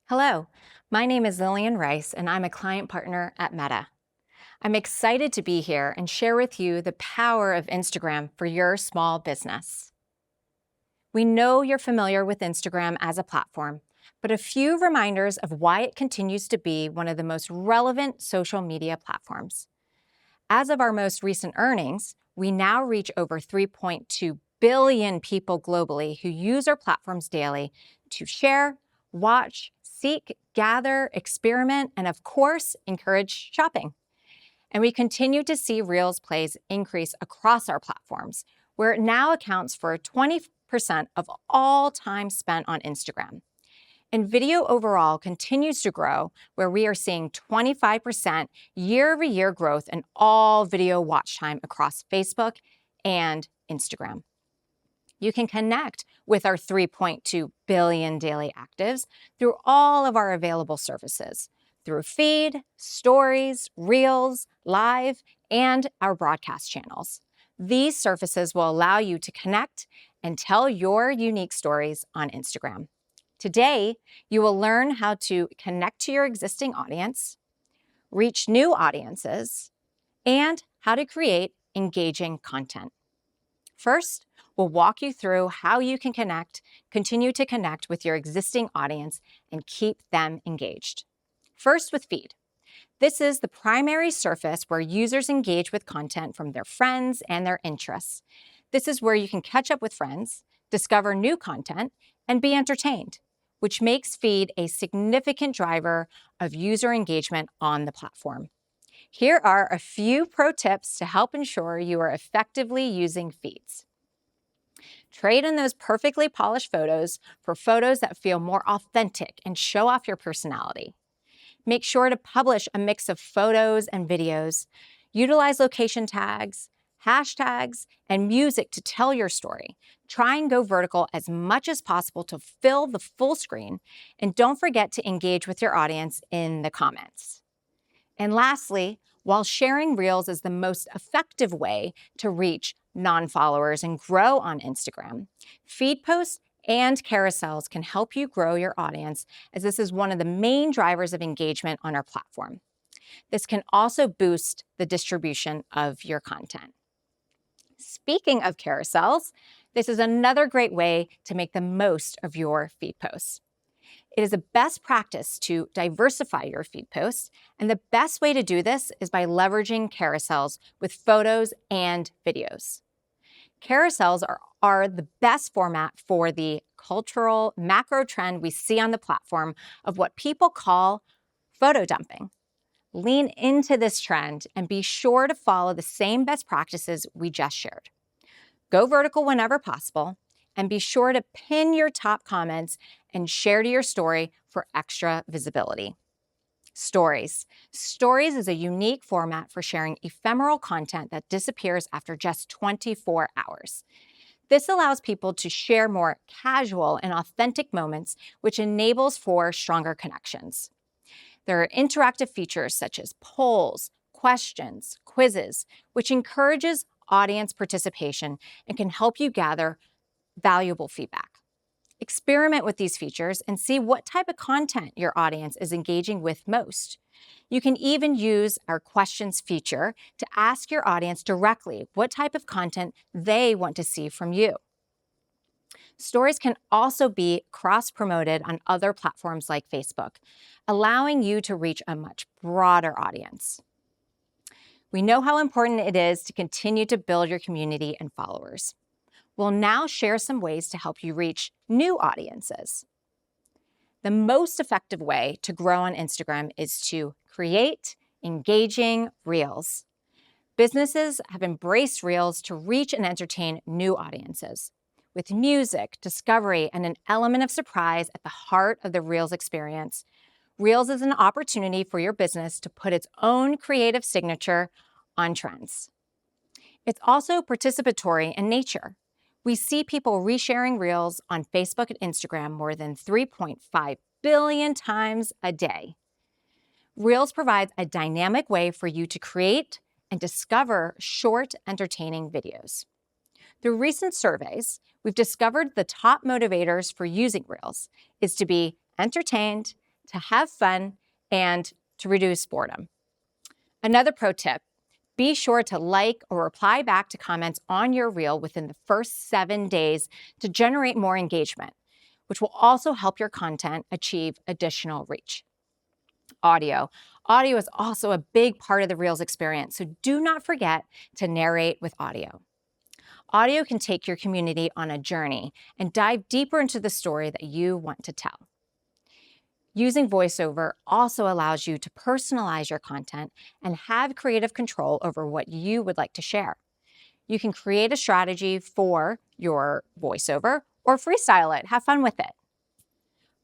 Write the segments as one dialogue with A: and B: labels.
A: Hello, my name is Lillian Rice, and I'm a client partner at Meta. I'm excited to be here and share with you the power of Instagram for your small business. We know you're familiar with Instagram as a platform, but a few reminders of why it continues to be one of the most relevant social media platforms. As of our most recent earnings, we now reach over 3.2 billion people globally who use our platforms daily to share, watch, seek, gather, experiment, and of course, encourage shopping. And we continue to see Reels plays increase across our platforms, where it now accounts for 20% of all time spent on Instagram. And video overall continues to grow, where we are seeing 25% year-over-year growth in all video watch time across Facebook and Instagram. You can connect with our 3.2 billion daily actives through all of our available services, through Feed, Stories, Reels, Live, and our broadcast channels. These services will allow you to connect and tell your unique stories on Instagram. Today, you will learn how to connect to your existing audience, reach new audiences, and how to create engaging content. First, we'll walk you through how you can continue to connect with your existing audience and keep them engaged. First, with Feed. This is the primary surface where users engage with content from their friends and their interests. This is where you can catch up with friends, discover new content, and be entertained, which makes Feed a significant driver of user engagement on the platform. Here are a few pro tips to help ensure you are effectively using Feeds. Trade in those perfectly polished photos for photos that feel more authentic and show off your personality. Make sure to publish a mix of photos and videos. Utilize location tags, hashtags, and music to tell your story. Try and go vertical as much as possible to fill the full screen, and don't forget to engage with your audience in the comments. And lastly, while sharing Reels is the most effective way to reach non-followers and grow on Instagram, feed posts and carousels can help you grow your audience, as this is one of the main drivers of engagement on our platform. This can also boost the distribution of your content. Speaking of carousels, this is another great way to make the most of your feed posts. It is a best practice to diversify your feed posts, and the best way to do this is by leveraging carousels with photos and videos. Carousels are the best format for the cultural macro trend we see on the platform of what people call photo dumping. Lean into this trend and be sure to follow the same best practices we just shared. Go vertical whenever possible, and be sure to pin your top comments and share to your story for extra visibility. Stories. Stories is a unique format for sharing ephemeral content that disappears after just 24 hours. This allows people to share more casual and authentic moments, which enables for stronger connections. There are interactive features such as polls, questions, quizzes, which encourages audience participation and can help you gather valuable feedback. Experiment with these features and see what type of content your audience is engaging with most. You can even use our questions feature to ask your audience directly what type of content they want to see from you. Stories can also be cross-promoted on other platforms like Facebook, allowing you to reach a much broader audience. We know how important it is to continue to build your community and followers. We'll now share some ways to help you reach new audiences. The most effective way to grow on Instagram is to create engaging Reels. Businesses have embraced Reels to reach and entertain new audiences. With music, discovery, and an element of surprise at the heart of the Reels experience, Reels is an opportunity for your business to put its own creative signature on trends. It's also participatory in nature. We see people resharing Reels on Facebook and Instagram more than 3.5 billion times a day. Reels provides a dynamic way for you to create and discover short, entertaining videos. Through recent surveys, we've discovered the top motivators for using Reels is to be entertained, to have fun, and to reduce boredom. Another pro tip: be sure to like or reply back to comments on your reel within the first 7 days to generate more engagement, which will also help your content achieve additional reach. Audio. Audio is also a big part of the Reels experience, so do not forget to narrate with audio. Audio can take your community on a journey and dive deeper into the story that you want to tell. Using voiceover also allows you to personalize your content and have creative control over what you would like to share. You can create a strategy for your voiceover or freestyle it. Have fun with it.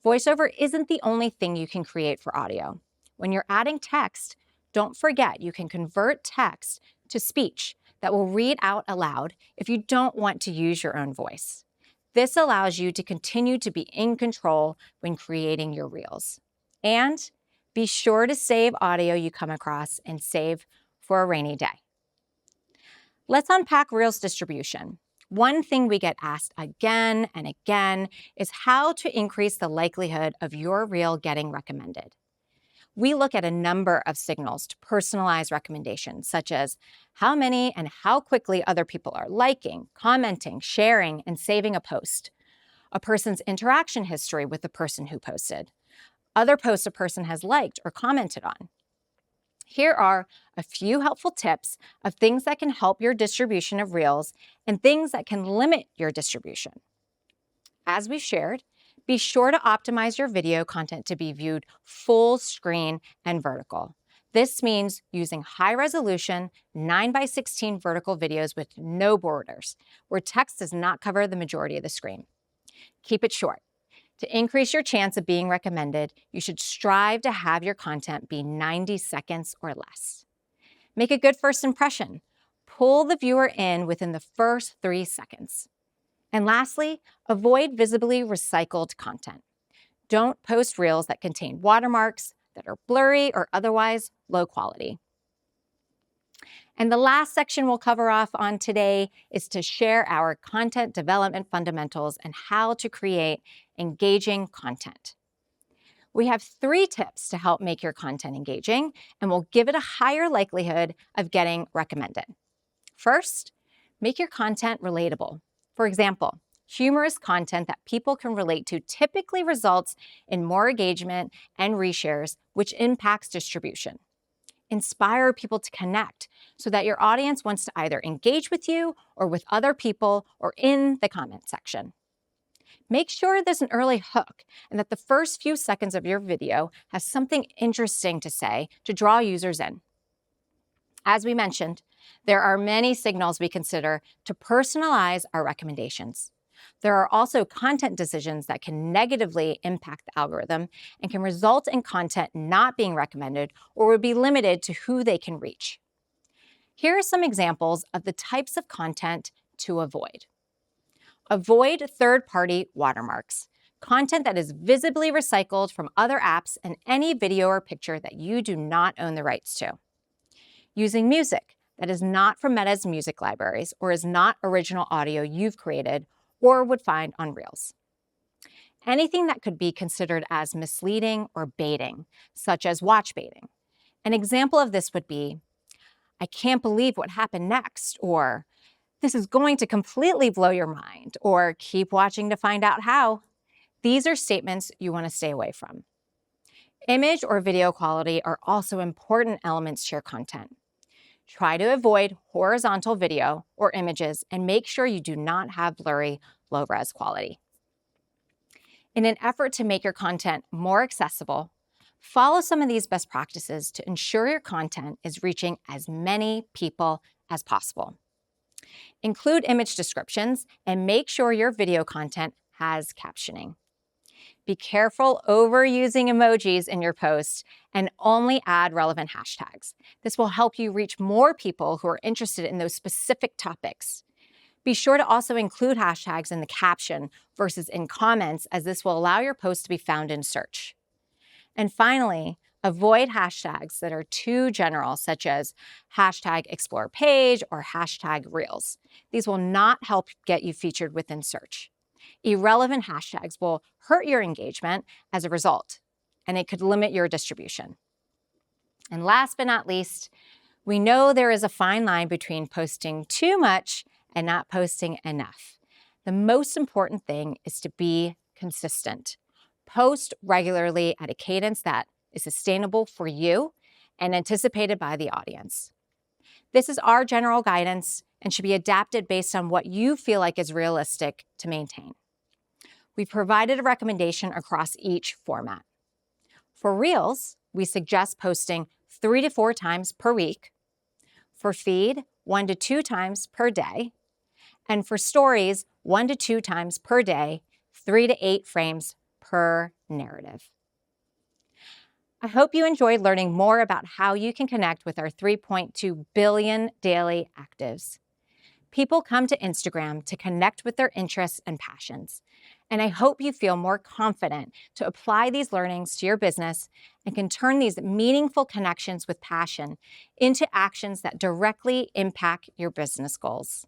A: VoiceOver isn't the only thing you can create for audio. When you're adding text, don't forget you can convert text to speech that will read out aloud if you don't want to use your own voice. This allows you to continue to be in control when creating your reels. And be sure to save audio you come across and save for a rainy day. Let's unpack Reels distribution. One thing we get asked again and again is how to increase the likelihood of your reel getting recommended. We look at a number of signals to personalize recommendations, such as how many and how quickly other people are liking, commenting, sharing, and saving a post, a person's interaction history with the person who posted, other posts a person has liked or commented on. Here are a few helpful tips of things that can help your distribution of Reels and things that can limit your distribution. As we've shared, be sure to optimize your video content to be viewed full screen and vertical. This means using high-resolution 9:16 vertical videos with no borders, where text does not cover the majority of the screen. Keep it short. To increase your chance of being recommended, you should strive to have your content be 90 seconds or less. Make a good first impression. Pull the viewer in within the first 3 seconds. And lastly, avoid visibly recycled content. Don't post reels that contain watermarks, that are blurry, or otherwise low quality. And the last section we'll cover off on today is to share our content development fundamentals and how to create engaging content. We have 3 tips to help make your content engaging and will give it a higher likelihood of getting recommended. First, make your content relatable. For example, humorous content that people can relate to typically results in more engagement and reshares, which impacts distribution. Inspire people to connect so that your audience wants to either engage with you or with other people or in the comment section. Make sure there's an early hook and that the first few seconds of your video has something interesting to say to draw users in. As we mentioned, there are many signals we consider to personalize our recommendations. There are also content decisions that can negatively impact the algorithm and can result in content not being recommended or would be limited to who they can reach. Here are some examples of the types of content to avoid. Avoid third-party watermarks, content that is visibly recycled from other apps and any video or picture that you do not own the rights to. Using music that is not from Meta's music libraries or is not original audio you've created or would find on Reels. Anything that could be considered as misleading or baiting, such as watch baiting. An example of this would be, "I can't believe what happened next," or "This is going to completely blow your mind," or "Keep watching to find out how." These are statements you want to stay away from. Image or video quality are also important elements to your content. Try to avoid horizontal video or images and make sure you do not have blurry, low-res quality. In an effort to make your content more accessible, follow some of these best practices to ensure your content is reaching as many people as possible. Include image descriptions and make sure your video content has captioning. Be careful overusing emojis in your posts and only add relevant hashtags. This will help you reach more people who are interested in those specific topics. Be sure to also include hashtags in the caption versus in comments, as this will allow your post to be found in search. And finally, avoid hashtags that are too general, such as hashtag explore page or hashtag reels. These will not help get you featured within search. Irrelevant hashtags will hurt your engagement as a result. and it could limit your distribution. And last but not least, we know there is a fine line between posting too much and not posting enough. The most important thing is to be consistent. Post regularly at a cadence that is sustainable for you and anticipated by the audience. This is our general guidance and should be adapted based on what you feel like is realistic to maintain. We've provided a recommendation across each format. For Reels, we suggest posting 3 to 4 times per week. For Feed, 1 to 2 times per day. And for Stories, 1 to 2 times per day, 3 to 8 frames per narrative. I hope you enjoyed learning more about how you can connect with our 3.2 billion daily actives. People come to Instagram to connect with their interests and passions, and I hope you feel more confident to apply these learnings to your business and can turn these meaningful connections with passion into actions that directly impact your business goals.